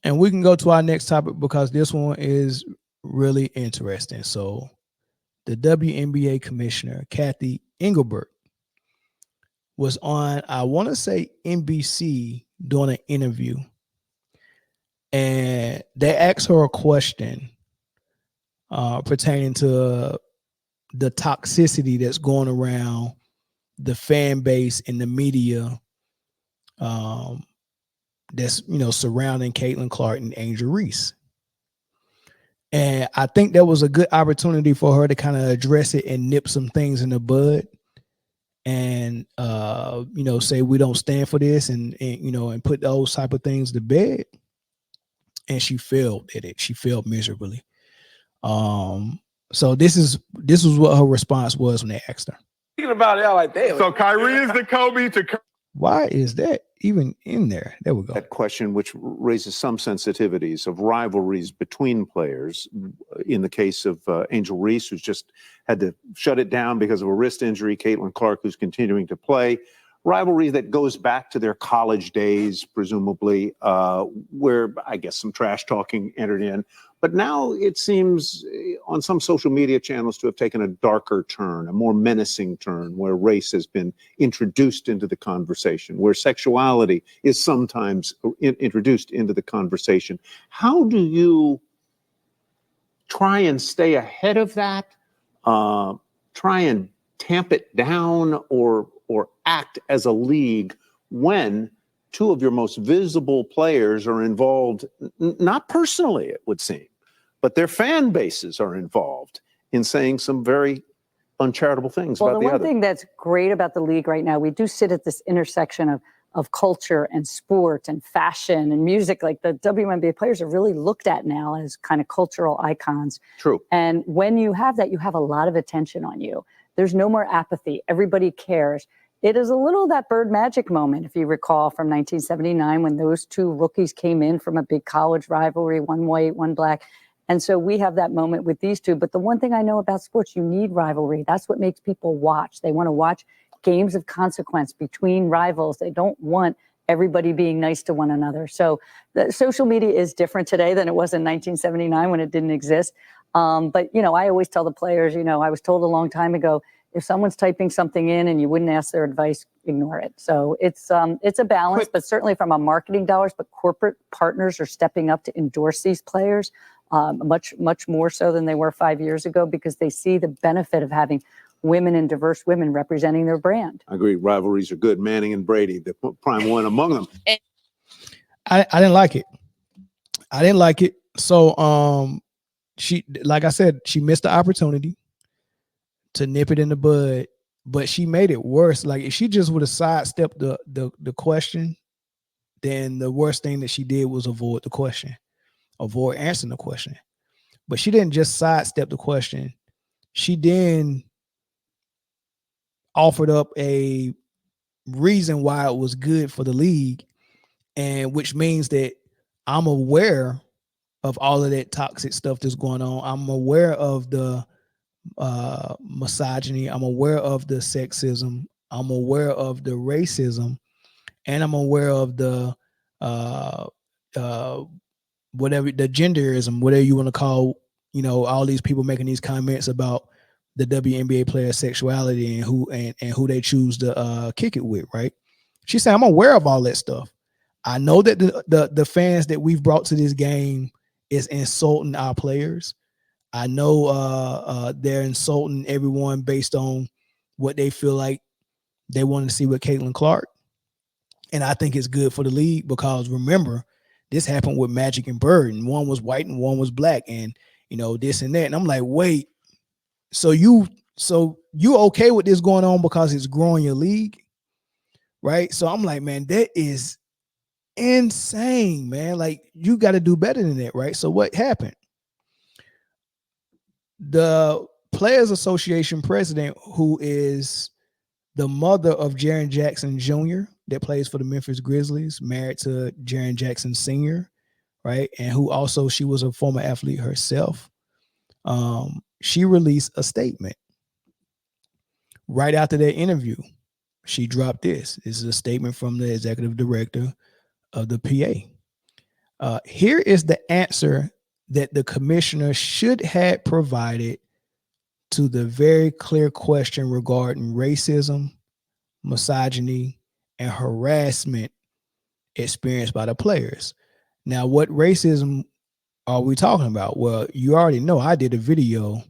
And we can go to our next topic because this one is really interesting. So, the WNBA Commissioner, Kathy Engelbert, was on, I want to say, NBC doing an interview. And they asked her a question pertaining to the toxicity that's going around the fan base and the media um, that's surrounding Caitlin Clark and Angel Reese. And I think that was a good opportunity for her to kind of address it and nip some things in the bud, and say we don't stand for this, and put those type of things to bed. And she failed at it. She failed miserably. So this is what her response was when they asked her. Thinking about it, I like, damn. So Kyrie is the Kobe to. Why is that even in there? There we go. That question, which raises some sensitivities of rivalries between players. In the case of Angel Reese, who's just had to shut it down because of a wrist injury, Caitlin Clark, who's continuing to play. Rivalry that goes back to their college days, presumably, where I guess some trash talking entered in. But now it seems on some social media channels to have taken a darker turn, a more menacing turn, where race has been introduced into the conversation, where sexuality is sometimes introduced into the conversation. How do you try and stay ahead of that, try and tamp it down, or act as a league when two of your most visible players are involved, not personally, it would seem, but their fan bases are involved in saying some very uncharitable things about the other? Well, the one thing that's great about the league right now, we do sit at this intersection of culture and sport and fashion and music. Like, the WNBA players are really looked at now as kind of cultural icons. True. And when you have that, you have a lot of attention on you. There's no more apathy. Everybody cares. It is a little that Bird Magic moment, if you recall, from 1979, when those two rookies came in from a big college rivalry, one white, one black. And so we have that moment with these two. But the one thing I know about sports, you need rivalry. That's what makes people watch. They want to watch games of consequence between rivals. They don't want everybody being nice to one another. So the social media is different today than it was in 1979 when it didn't exist. But, I always tell the players, I was told a long time ago, if someone's typing something in and you wouldn't ask their advice, ignore it. So it's a balance, but certainly from a marketing dollars, but corporate partners are stepping up to endorse these players much more so than they were 5 years ago, because they see the benefit of having women and diverse women representing their brand. I agree. Rivalries are good. Manning and Brady, the prime one among them. I didn't like it. So she, like I said, she missed the opportunity to nip it in the bud, but she made it worse. Like, if she just would have sidestepped the question, then the worst thing that she did was avoid answering the question. But she didn't just sidestep the question. She then offered up a reason why it was good for the league, and which means that I'm aware of all of that toxic stuff that's going on. I'm aware of the misogyny. I'm aware of the sexism. I'm aware of the racism, and I'm aware of the whatever, the genderism, whatever you want to call, all these people making these comments about the WNBA player sexuality and who they choose to kick it with, right? She said, I'm aware of all that stuff. I know that the fans that we've brought to this game is insulting our players. I know they're insulting everyone based on what they feel like they want to see with Caitlin Clark. And I think it's good for the league, because remember, this happened with Magic and Bird, and one was white and one was black, and this and that. And I'm like, wait, so you okay with this going on because it's growing your league, right? So I'm like, man, that is insane, man. Like, you got to do better than that, right? So what happened? The Players Association president, who is the mother of Jaren Jackson Jr., that plays for the Memphis Grizzlies, married to Jaren Jackson Sr., right? And who also, she was a former athlete herself. She released a statement right after that interview. She dropped this. This is a statement from the executive director of the PA. Here is the answer that the commissioner should have provided to the very clear question regarding racism, misogyny, and harassment experienced by the players. Now, what racism are we talking about? Well, you already know I did a video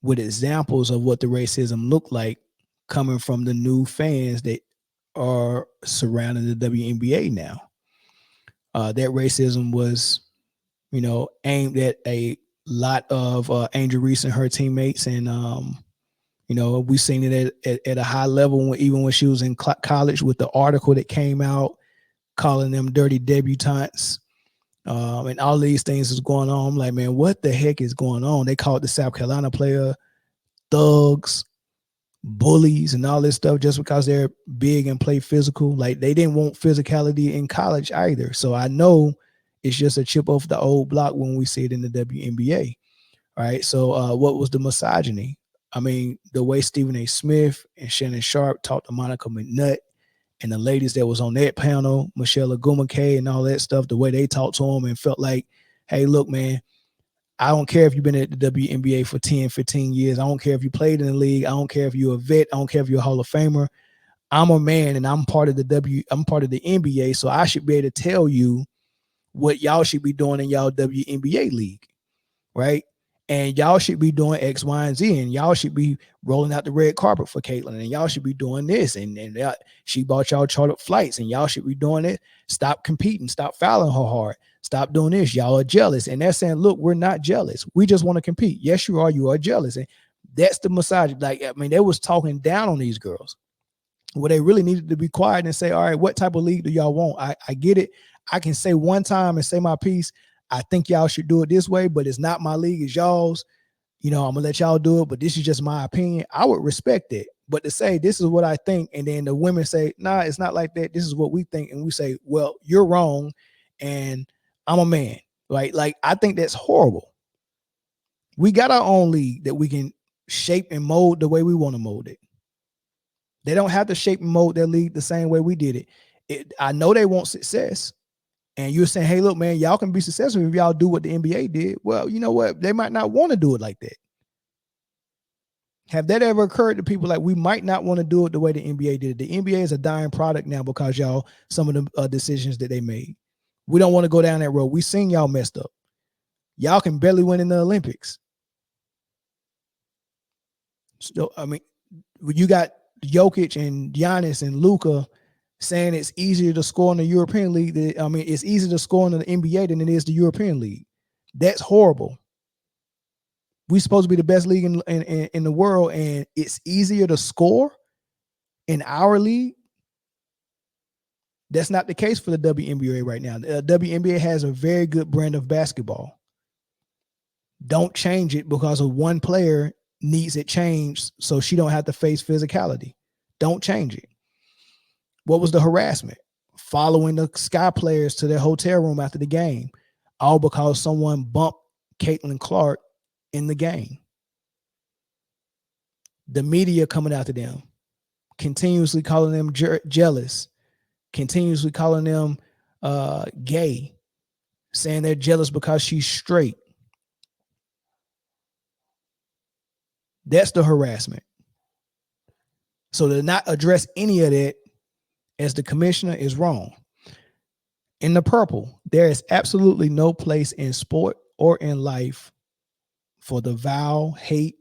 with examples of what the racism looked like coming from the new fans that are surrounding the WNBA now. That racism was, aimed at a lot of Angel Reese and her teammates, and we've seen it at a high level even when she was in college with the article that came out calling them dirty debutantes, and all these things is going on. I'm like, man, what the heck is going on? They called the South Carolina player thugs, bullies, and all this stuff just because they're big and play physical. Like, they didn't want physicality in college either. So I know it's just a chip off the old block when we see it in the WNBA. All right. So what was the misogyny? I mean, the way Stephen A. Smith and Shannon Sharp talked to Monica McNutt and the ladies that was on that panel, Michelle Dominque and all that stuff, the way they talked to them and felt like, hey, look, man, I don't care if you've been at the WNBA for 10, 15 years. I don't care if you played in the league. I don't care if you're a vet. I don't care if you're a Hall of Famer. I'm a man and I'm part of the NBA. So I should be able to tell you what y'all should be doing in y'all WNBA league, right? And y'all should be doing X, Y, and Z, and y'all should be rolling out the red carpet for Caitlin, and y'all should be doing this, and she bought y'all chartered flights, and y'all should be doing it. Stop competing, stop fouling her hard, stop doing this. Y'all are jealous, and they're saying, look, we're not jealous. We just want to compete. Yes, you are jealous, and that's the misogyny. Like, I mean, they was talking down on these girls. Well, they really needed to be quiet and say, all right, what type of league do y'all want? I get it. I can say one time and say my piece. I think y'all should do it this way, but it's not my league, it's y'all's. I'm gonna let y'all do it, but this is just my opinion. I would respect it. But to say this is what I think, and then the women say, nah, it's not like that. This is what we think. And we say, well, you're wrong, and I'm a man. Like I think that's horrible. We got our own league that we can shape and mold the way we want to mold it. They don't have to shape and mold their league the same way we did it. I know they want success. And you're saying, hey, look, man, y'all can be successful if y'all do what the NBA did. Well, you know what? They might not want to do it like that. Have that ever occurred to people like we might not want to do it the way the NBA did? The NBA is a dying product now because some of the decisions that they made. We don't want to go down that road. We seen y'all messed up. Y'all can barely win in the Olympics. So, I mean, you got Jokic and Giannis and Luka saying it's easier to score in the European League. It's easier to score in the NBA than it is the European League. That's horrible. We're supposed to be the best league in the world, and it's easier to score in our league. That's not the case for the WNBA right now. The WNBA has a very good brand of basketball. Don't change it because of one player needs it changed so she don't have to face physicality. Don't change it. What was the harassment? Following the Sky players to their hotel room after the game, all because someone bumped Caitlin Clark in the game. The media coming after them, continuously calling them jealous, continuously calling them gay, saying they're jealous because she's straight. That's the harassment. So to not address any of that as the commissioner is wrong. In the purple, there is absolutely no place in sport or in life for the vile, hate,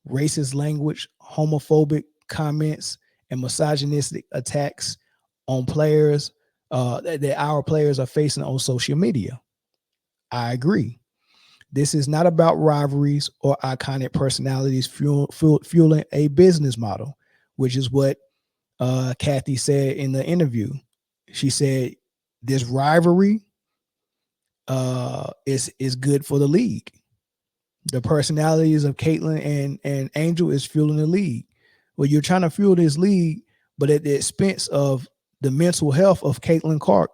racist language, homophobic comments, and misogynistic attacks on players that our players are facing on social media. I agree. This is not about rivalries or iconic personalities fueling a business model, which is what Kathy said in the interview. She said this rivalry is good for the league. The personalities of Caitlin and Angel is fueling the league. Well, you're trying to fuel this league, but at the expense of the mental health of Caitlin Clark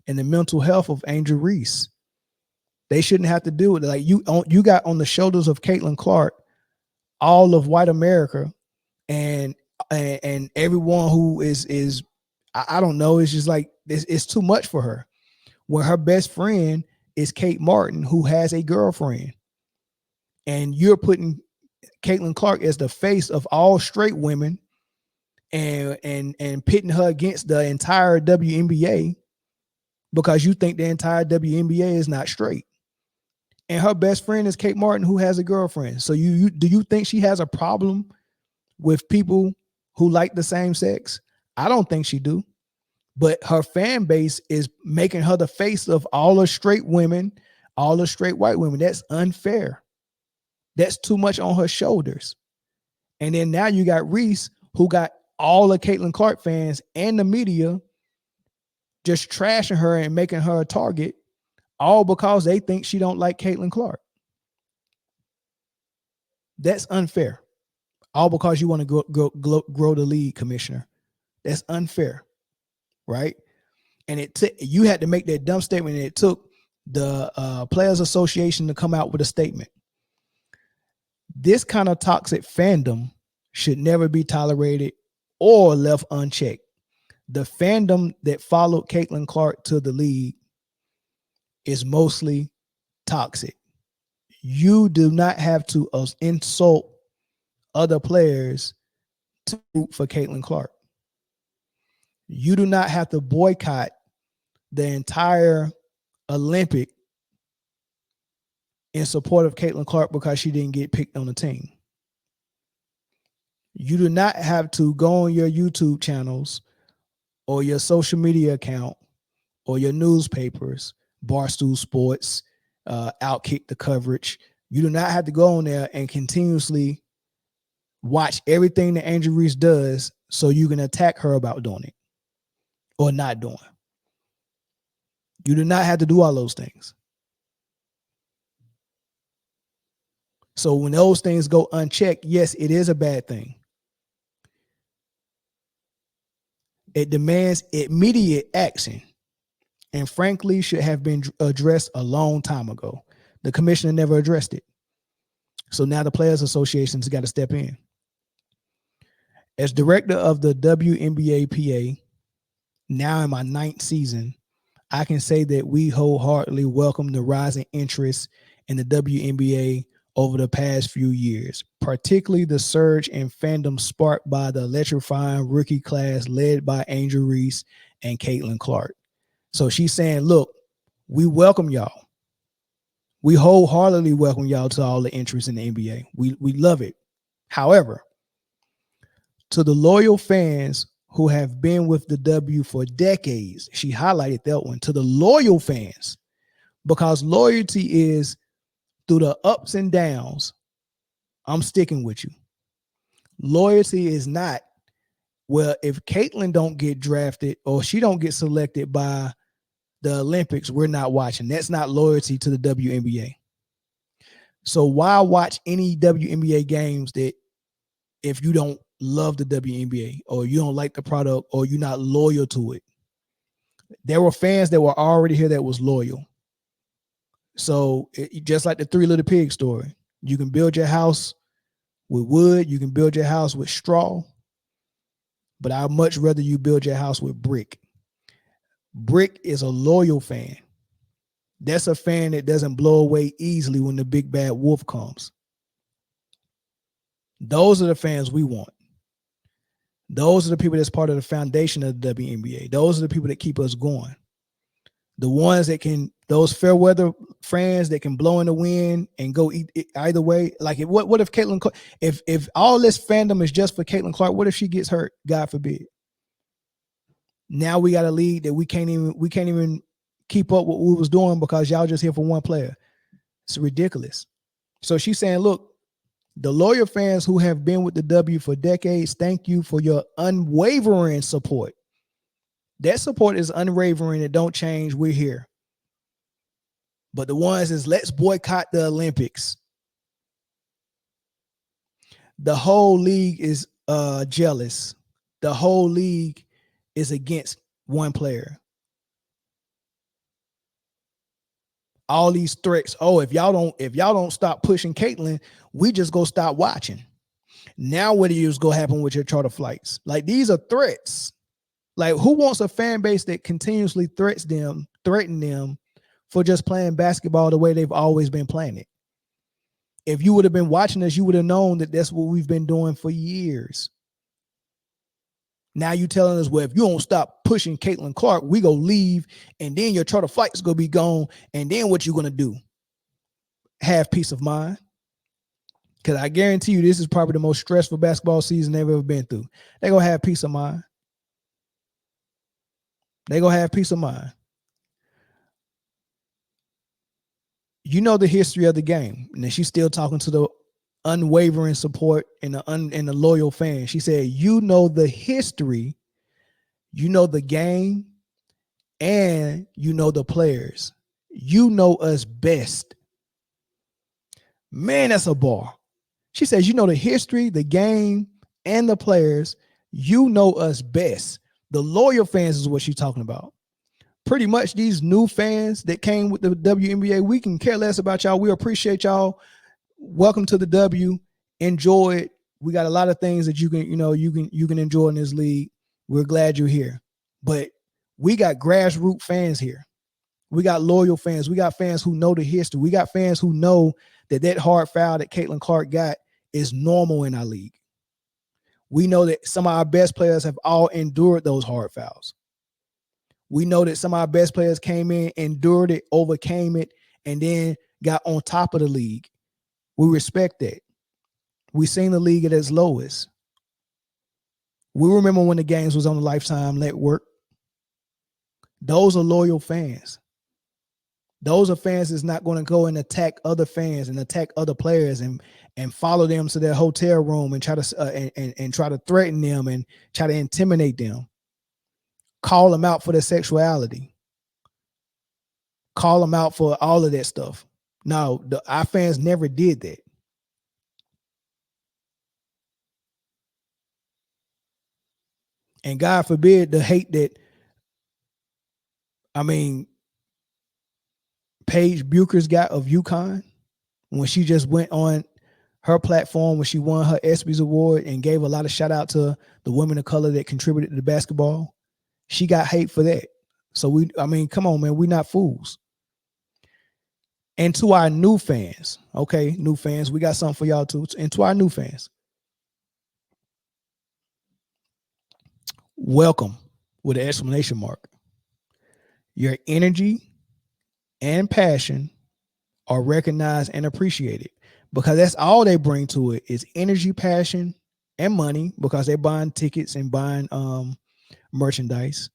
and the mental health of Angel Reese. They shouldn't have to do it. Like you got on the shoulders of Caitlin Clark all of white America and everyone who is I don't know, it's just like it's too much for her. when her best friend is Kate Martin, who has a girlfriend, and you're putting Caitlin Clark as the face of all straight women and pitting her against the entire WNBA because you think the entire WNBA is not straight. And her best friend is Kate Martin, who has a girlfriend. So you do you think she has a problem with people who like the same sex? I don't think she do. But her fan base is making her the face of all the straight women, all the straight white women. That's unfair. That's too much on her shoulders. And then now you got Reese, who got all the Caitlin Clark fans and the media just trashing her and making her a target, all because they think she don't like Caitlin Clark. That's unfair. All because you want to grow the league, Commissioner. That's unfair, right? And you had to make that dumb statement, and it took the Players Association to come out with a statement. This kind of toxic fandom should never be tolerated or left unchecked. The fandom that followed Caitlin Clark to the league is mostly toxic. You do not have to insult other players to root for Caitlin Clark. You do not have to boycott the entire Olympic in support of Caitlin Clark because she didn't get picked on the team. You do not have to go on your YouTube channels or your social media account or your newspapers, Barstool Sports, Outkick the coverage. You do not have to go on there and continuously watch everything that Angel Reese does so you can attack her about doing it or not doing. You do not have to do all those things. So when those things go unchecked, yes, it is a bad thing. It demands immediate action and frankly should have been addressed a long time ago. The commissioner never addressed it. So now the Players Association's got to step in. As director of the WNBA PA, now in my 9th season, I can say that we wholeheartedly welcome the rising interest in the WNBA over the past few years, particularly the surge in fandom sparked by the electrifying rookie class led by Angel Reese and Caitlin Clark. So she's saying, look, we welcome y'all. We wholeheartedly welcome y'all to all the interest in the NBA. We love it. However, to the loyal fans who have been with the W for decades, she highlighted that one, to the loyal fans, because loyalty is through the ups and downs, I'm sticking with you. Loyalty is not, well, if Caitlin don't get drafted or she don't get selected by the Olympics, we're not watching. That's not loyalty to the WNBA. So why watch any WNBA games that if you don't love the WNBA or you don't like the product or you're not loyal to it? There were fans that were already here that was loyal. So just like the Three Little Pigs story, you can build your house with wood, you can build your house with straw, but I'd much rather you build your house with brick. Brick is a loyal fan. That's a fan that doesn't blow away easily when the big bad wolf comes. Those are the fans we want. Those are the people that's part of the foundation of the WNBA. Those are the people that keep us going. The ones that can, those fair weather fans that can blow in the wind and go either way. Like, what if Caitlin Clark, if all this fandom is just for Caitlin Clark, what if she gets hurt? God forbid. Now we got a league that we can't even keep up what we was doing because y'all just here for one player. It's ridiculous. So she's saying, look, the loyal fans who have been with the W for decades, thank you for your unwavering support. That support is unwavering. It don't change. We're here. But the ones is let's boycott the Olympics. The whole league is jealous. The whole league is against one player. All these threats. Oh, if y'all don't stop pushing Caitlin, we just go stop watching. Now what is going to happen with your charter flights? Like, these are threats. Like, who wants a fan base that continuously threaten them for just playing basketball the way they've always been playing it? If you would have been watching us, you would have known that that's what we've been doing for years. Now you telling us, well, if you don't stop pushing Caitlin Clark, we go leave, and then your charter flight's gonna be gone, and then what you gonna do? Have peace of mind? Because I guarantee you, this is probably the most stressful basketball season they've ever been through. They're gonna have peace of mind. They're gonna have peace of mind. You know the history of the game, and then she's still talking to the unwavering support and the loyal fans. She said, you know the history, you know the game, and you know the players. You know us best. Man, that's a bar. She says, you know the history, the game, and the players. You know us best. The loyal fans is what she's talking about. Pretty much these new fans that came with the WNBA, we can care less about y'all. We appreciate y'all. Welcome to the W. Enjoy it. We got a lot of things that you can enjoy in this league. We're glad you're here. But we got grassroots fans here. We got loyal fans. We got fans who know the history. We got fans who know that hard foul that Caitlin Clark got is normal in our league. We know that some of our best players have all endured those hard fouls. We know that some of our best players came in, endured it, overcame it, and then got on top of the league. We respect that. We've seen the league at its lowest. We remember when the games was on the Lifetime Network. Those are loyal fans. Those are fans that's not going to go and attack other fans and attack other players and follow them to their hotel room and try to threaten them and try to intimidate them. Call them out for their sexuality. Call them out for all of that stuff. No, our fans never did that. And God forbid the hate that, Paige Bucher's got of UConn when she just went on her platform when she won her ESPYs award and gave a lot of shout out to the women of color that contributed to the basketball. She got hate for that. So come on, man, we're not fools. And to our new fans, okay, new fans, we got something for y'all too. And to our new fans, welcome with an exclamation mark. Your energy and passion are recognized and appreciated because that's all they bring to it is energy, passion, and money because they're buying tickets and buying merchandise.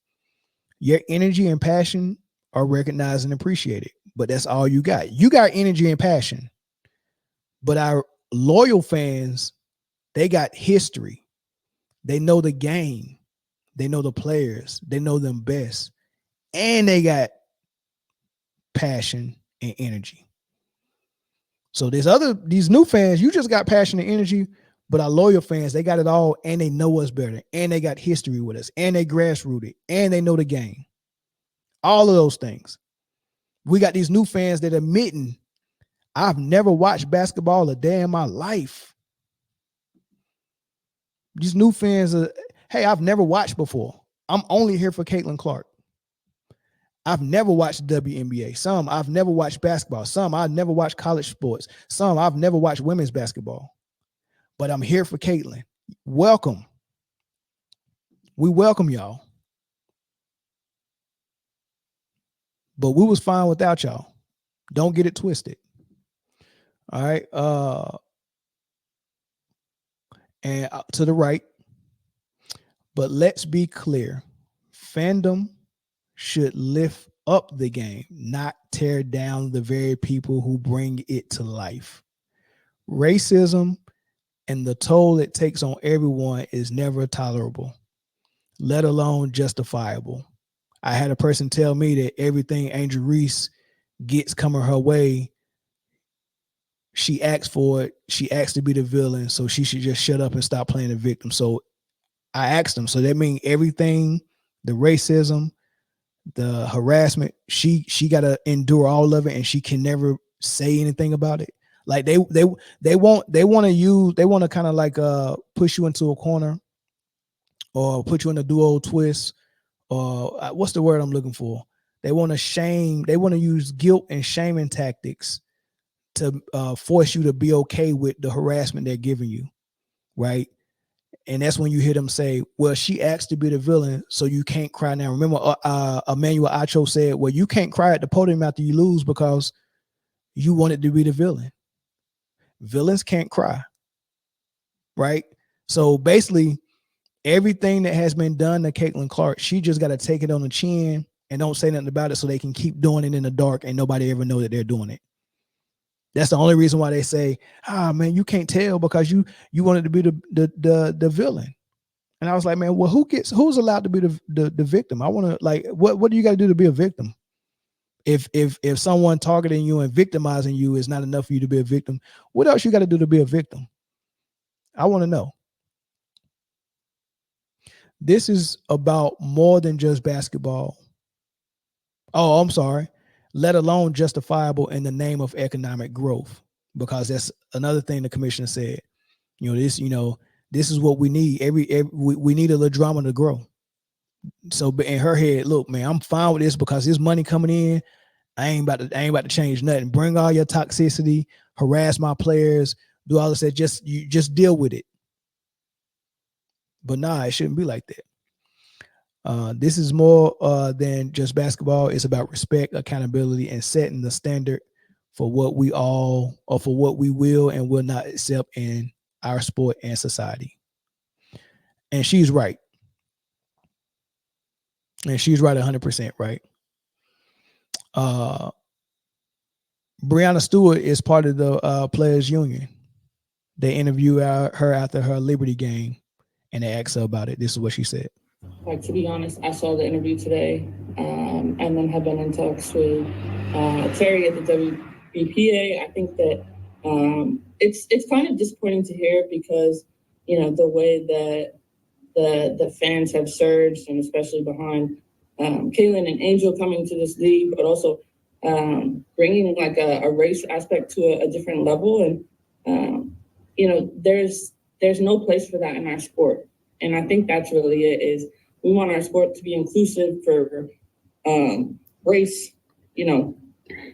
Your energy and passion are recognized and appreciated, but that's all you got. You got energy and passion, but our loyal fans, they got history. They know the game. They know the players. They know them best. And they got passion and energy. So these new fans, you just got passion and energy, but our loyal fans, they got it all and they know us better and they got history with us and they grassrooted and they know the game. All of those things. We got these new fans that admitting, I've never watched basketball a day in my life. These new fans are, hey, I've never watched before. I'm only here for Caitlin Clark. I've never watched WNBA. Some I've never watched basketball. Some I've never watched college sports. Some I've never watched women's basketball. But I'm here for Caitlin. Welcome. We welcome y'all. But we was fine without y'all. Don't get it twisted. All right. And to the right. But let's be clear. Fandom should lift up the game, not tear down the very people who bring it to life. Racism and the toll it takes on everyone is never tolerable, let alone justifiable. I had a person tell me that everything Angel Reese gets coming her way, she asked for it. She asked to be the villain, so she should just shut up and stop playing the victim. So I asked him, so that means everything, the racism, the harassment, she got to endure all of it, and she can never say anything about it. Like they want to kind of like push you into a corner or put you in a duo twist what's the word I'm looking for? They want to use guilt and shaming tactics to force you to be okay with the harassment they're giving you, right? And that's when you hear them say, well, she asked to be the villain, so you can't cry now. Remember, Emmanuel Acho said, well, you can't cry at the podium after you lose because you wanted to be the villain. Villains can't cry, right? So basically, everything that has been done to Caitlin Clark, she just got to take it on the chin and don't say nothing about it so they can keep doing it in the dark and nobody ever know that they're doing it. That's the only reason why they say, man, you can't tell because you wanted to be the villain. And I was like, man, well, who's allowed to be the victim? I want to, like, what do you got to do to be a victim? If someone targeting you and victimizing you is not enough for you to be a victim, what else you got to do to be a victim? I want to know. This is about more than just basketball. Oh, I'm sorry. Let alone justifiable in the name of economic growth, because that's another thing the commissioner said. This is what we need. We need a little drama to grow. So in her head, look, man, I'm fine with this because there's money coming in. I ain't about to change nothing. Bring all your toxicity, harass my players, do all this. Just deal with it. But nah, it shouldn't be like that. This is more than just basketball. It's about respect, accountability, and setting the standard for what we will and will not accept in our sport and society. And she's right. And she's right 100% right. Breanna Stewart is part of the players union. They interviewed her after her Liberty game and they asked her about it. This is what she said. Like, to be honest, I saw the interview today and then have been in talks with Terry at the WNBA. I think that it's kind of disappointing to hear because, the way that the fans have surged, and especially behind Caitlin and Angel coming to this league, but also bringing like a race aspect to a different level. And, there's no place for that in our sport. And I think that's really it, is we want our sport to be inclusive for race,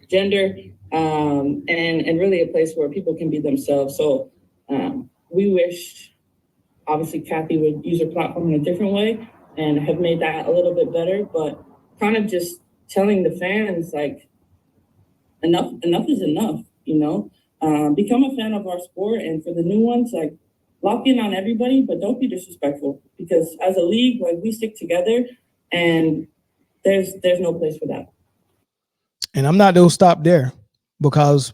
gender, and really a place where people can be themselves. So we wish, obviously, Kathy would use her platform in a different way and have made that a little bit better, but kind of just telling the fans, like, enough is enough, become a fan of our sport. And for the new ones, like, lock in on everybody, but don't be disrespectful, because as a league, like, we stick together and there's no place for that. And I'm not going to stop there, because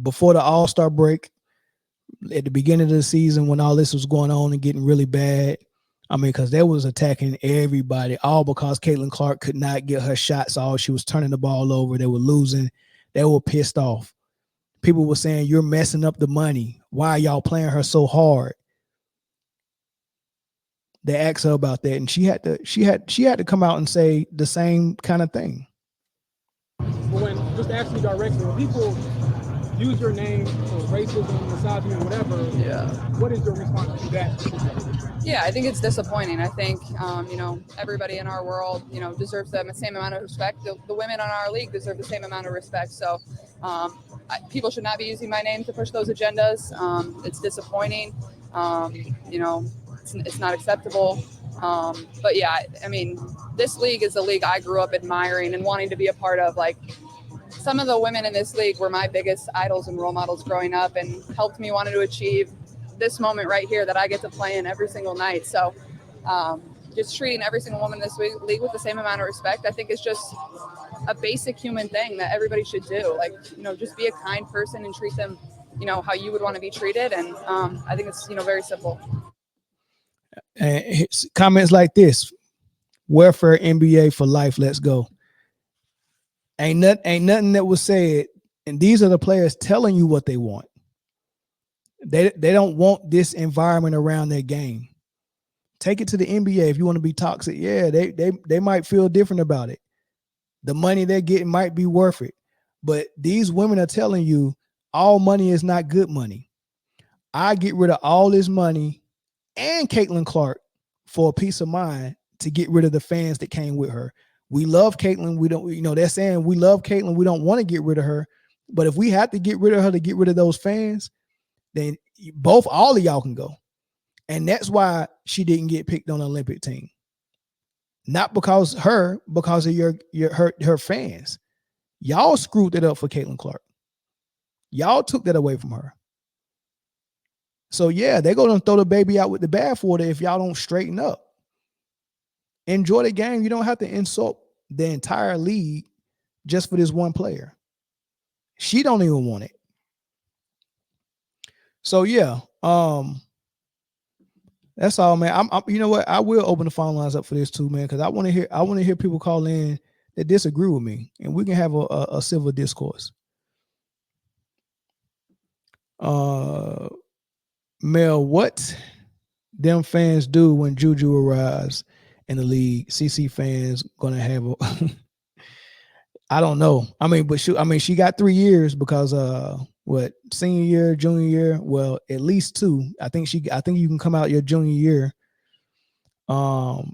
before the All-Star break, at the beginning of the season, when all this was going on and getting really bad, because they was attacking everybody, all because Caitlin Clark could not get her shots off. She was turning the ball over. They were losing. They were pissed off. People were saying, you're messing up the money. Why are y'all playing her so hard? They asked her about that, and she had to come out and say the same kind of thing. But just to ask you directly, when people use your name for racism, misogyny, whatever, what is your response to that? Yeah, I think it's disappointing. I think, everybody in our world, deserves the same amount of respect. The women on our league deserve the same amount of respect. So people should not be using my name to push those agendas. It's disappointing. It's not acceptable. But yeah, this league is a league I grew up admiring and wanting to be a part of. Like, some of the women in this league were my biggest idols and role models growing up and helped me want to achieve this moment right here that I get to play in every single night. So just treating every single woman in this league with the same amount of respect, I think, is just a basic human thing that everybody should do. Like, just be a kind person and treat them, how you would want to be treated. And I think it's, very simple. Comments like this: welfare NBA for life. Let's go. Ain't nothing that was said. And these are the players telling you what they want. They don't want this environment around their game. Take it to the NBA if you want to be toxic. Yeah, they might feel different about it. The money they're getting might be worth it. But these women are telling you all money is not good money. I get rid of all this money and Caitlin Clark for a peace of mind to get rid of the fans that came with her. We love Caitlyn. We don't, you know, they're saying we love Caitlyn. We don't want to get rid of her. But if we have to get rid of her to get rid of those fans, then all of y'all can go. And that's why she didn't get picked on the Olympic team. Not because of her fans. Y'all screwed it up for Caitlin Clark. Y'all took that away from her. So yeah, they're going to throw the baby out with the bathwater if y'all don't straighten up. Enjoy the game. You don't have to insult the entire league just for this one player. She don't even want it. So yeah, that's all, man. I'm you know what? I will open the phone lines up for this too, man, because I want to hear people call in that disagree with me, and we can have a civil discourse. Mel, what them fans do when Juju arrives in the league? CC fans gonna have a I don't know. I mean, but she got 3 years because senior year, junior year, well, at least 2. I think you can come out your junior year.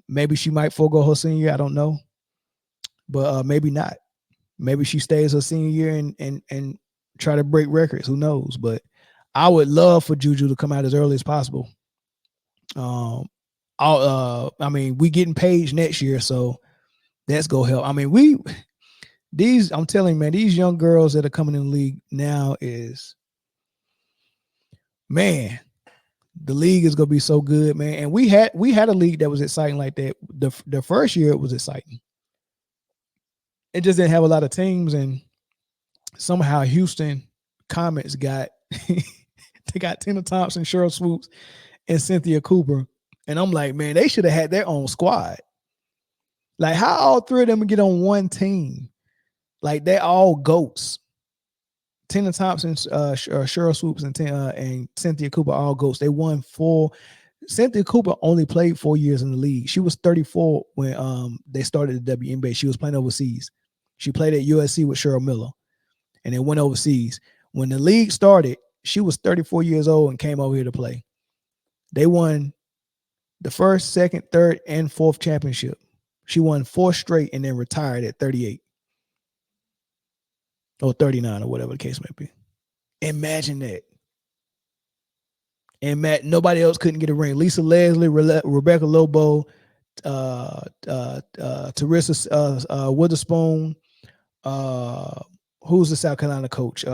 Maybe she might forego her senior year, I don't know. But maybe not. Maybe she stays her senior year and try to break records, who knows? But I would love for Juju to come out as early as possible. I mean, we getting Paige next year, so that's gonna help. I mean, I'm telling you, man, these young girls that are coming in the league now man, the league is gonna be so good, man. And we had a league that was exciting like that. The first year it was exciting. It just didn't have a lot of teams, and somehow Houston Comets got they got Tina Thompson, Cheryl Swoops, and Cynthia Cooper. And I'm like, man, they should have had their own squad. Like, how all 3 of them get on one team? Like, they're all GOATs. Tina Thompson, Cheryl Swoops, and Cynthia Cooper, all GOATs. They won 4. Cynthia Cooper only played 4 years in the league. She was 34 when they started the WNBA. She was playing overseas. She played at USC with Cheryl Miller, and then went overseas. When the league started, she was 34 years old and came over here to play. They won the first, second, third, and fourth championship. She won 4 straight and then retired at 38. Or 39 or whatever the case may be. Imagine that. And nobody else couldn't get a ring. Lisa Leslie, Rebecca Lobo, Teresa Witherspoon, who's the South Carolina coach?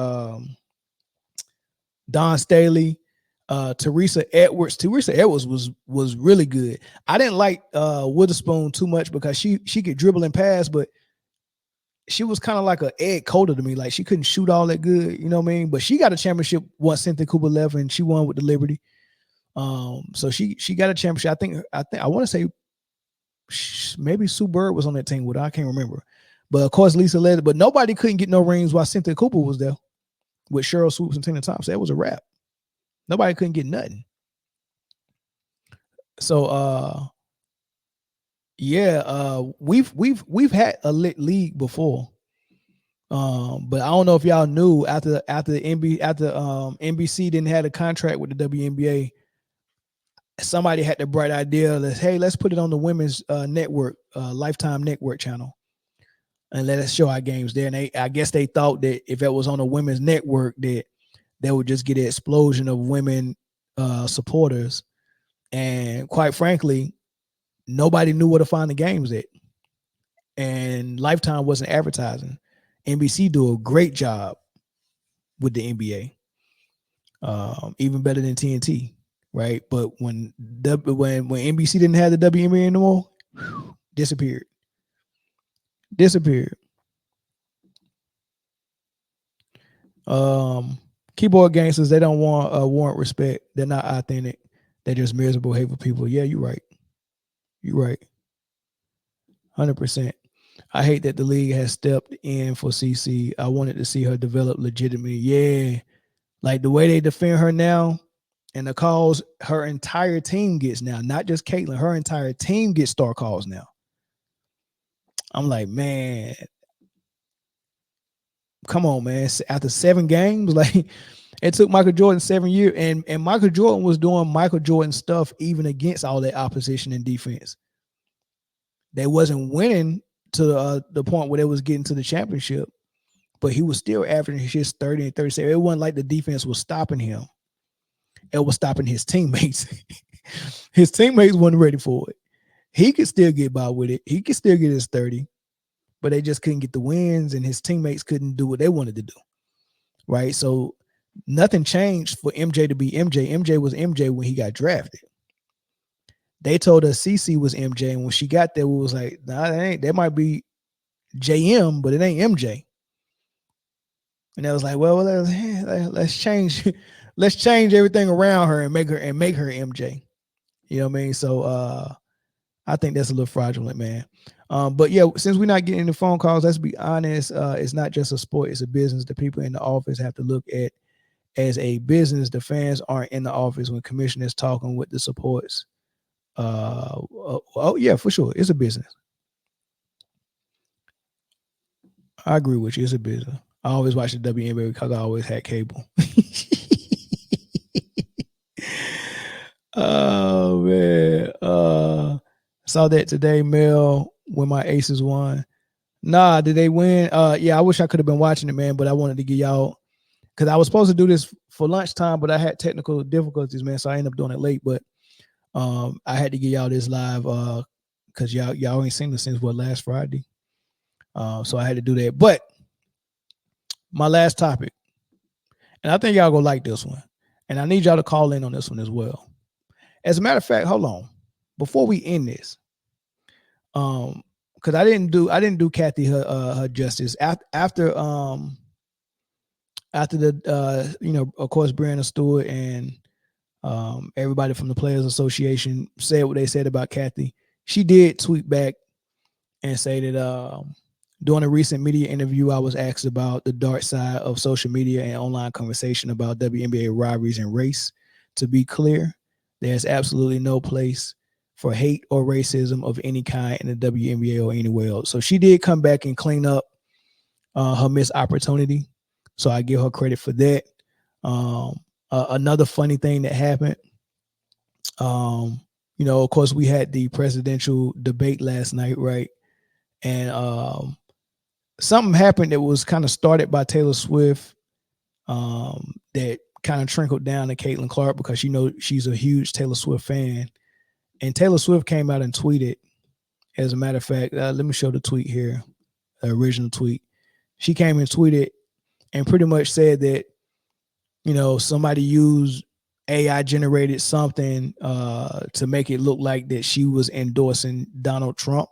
Don Staley, Teresa Edwards. Teresa Edwards was really good. I didn't like Witherspoon too much because she could dribble and pass, but she was kind of like an Ed Coulter to me. Like, she couldn't shoot all that good, you know what I mean? But she got a championship once Cynthia Cooper left, and she won with the Liberty. So she got a championship. I want to say maybe Sue Bird was on that team with her. I can't remember. But of course, Lisa led it. But nobody couldn't get no rings while Cynthia Cooper was there with Cheryl Swoops and Tina Thompson. That was a wrap. Nobody couldn't get nothing. So we've had a lit league before. But I don't know if y'all knew after NBC didn't have a contract with the WNBA, somebody had the bright idea that, hey, let's put it on the women's network, Lifetime Network channel, and let us show our games there. And I guess they thought that if it was on a women's network, that they would just get an explosion of women supporters. And quite frankly, nobody knew where to find the games at. And Lifetime wasn't advertising. NBC do a great job with the NBA, even better than TNT, right? But when NBC didn't have the WNBA anymore, disappeared. Keyboard gangsters, they don't warrant respect. They're not authentic. They're just miserable, hateful people. Yeah, you're right. 100%. I hate that the league has stepped in for CC. I wanted to see her develop legitimately. Yeah. Like the way they defend her now and the calls her entire team gets now, not just Caitlyn, her entire team gets star calls now. I'm like, man, come on, man. After 7 games, like it took Michael Jordan 7 years, and Michael Jordan was doing Michael Jordan stuff even against all that opposition and defense. They wasn't winning to the point where they was getting to the championship, but he was still averaging his 30 and 37. It wasn't like the defense was stopping him. It was stopping his teammates. His teammates wasn't ready for it. He could still get by with it. He could still get his 30, but they just couldn't get the wins, and his teammates couldn't do what they wanted to do. Right? So nothing changed for MJ to be MJ. MJ was MJ when he got drafted. They told us CC was MJ, and when she got there, we was like, nah, that might be JM, but it ain't MJ. And I was like, well, let's change everything around her and make her MJ. You know what I mean? So I think that's a little fraudulent, man. But yeah, since we're not getting the phone calls, let's be honest. It's not just a sport; it's a business. The people in the office have to look at as a business. The fans aren't in the office when commissioners talking with the supports. Oh yeah, for sure, it's a business. I agree with you. It's a business. I always watch the WNBA because I always had cable. Oh man. Saw that today, Mel, when my Aces won. Nah, did they win? Yeah, I wish I could have been watching it, man, but I wanted to get y'all, because I was supposed to do this for lunchtime, but I had technical difficulties, man, so I ended up doing it late. But I had to get y'all this live because y'all ain't seen this since last Friday. So I had to do that. But my last topic, and I think y'all gonna like this one, and I need y'all to call in on this one as well. As a matter of fact, hold on, before we end this, because I didn't do Kathy her justice after the of course Brianna Stewart and everybody from the Players Association said what they said about Kathy. She did tweet back and say that during a recent media interview, I was asked about the dark side of social media and online conversation about WNBA rivalries and race. To be clear, there's absolutely no place for hate or racism of any kind in the WNBA or anywhere else. So she did come back and clean up her missed opportunity. So I give her credit for that. Another funny thing that happened, of course, we had the presidential debate last night, right? And something happened that was kind of started by Taylor Swift that kind of trickled down to Caitlin Clark, because she's a huge Taylor Swift fan. And Taylor Swift came out and tweeted, as a matter of fact, let me show the tweet here, the original tweet. She came and tweeted and pretty much said that, somebody used AI generated something to make it look like that she was endorsing Donald Trump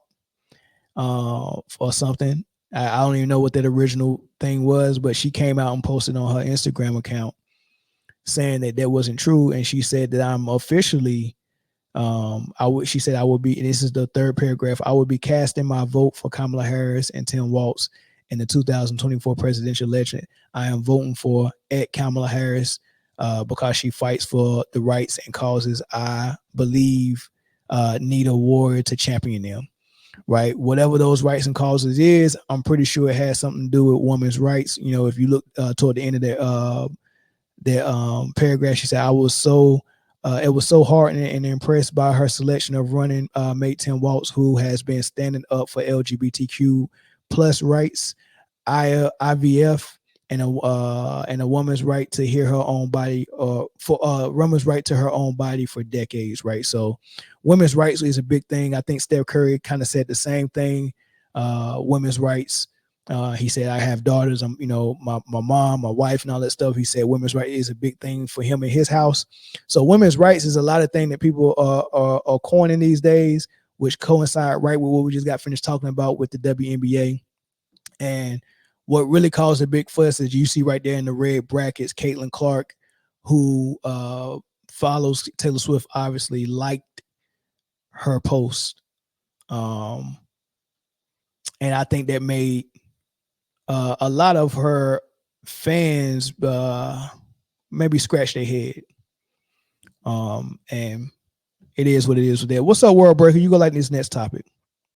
or something. I don't even know what that original thing was, but she came out and posted on her Instagram account saying that wasn't true. And she said that I'm officially, she said I will be, and this is the third paragraph, I will be casting my vote for Kamala Harris and Tim Walz in the 2024 presidential election. I am voting for Kamala Harris because she fights for the rights and causes I believe need a warrior to champion them. Right, whatever those rights and causes is, I'm pretty sure it has something to do with women's rights. If you look toward the end of that paragraph, she said, it was so heartening and impressed by her selection of running mate Tim Walz, who has been standing up for LGBTQ plus rights, IVF, and a woman's right to hear her own body, for women's right to her own body for decades, right? So women's rights is a big thing. I think Steph Curry kind of said the same thing. Women's rights. He said, I have daughters, my mom, my wife, and all that stuff. He said women's rights is a big thing for him in his house. So women's rights is a lot of things that people are coining these days, which coincide right with what we just got finished talking about with the WNBA. And what really caused a big fuss is you see right there in the red brackets, Caitlin Clark, who follows Taylor Swift, obviously liked her post. And I think that made a lot of her fans maybe scratch their head. And it is what it is with that. What's up, World Breaker? You go like this next topic.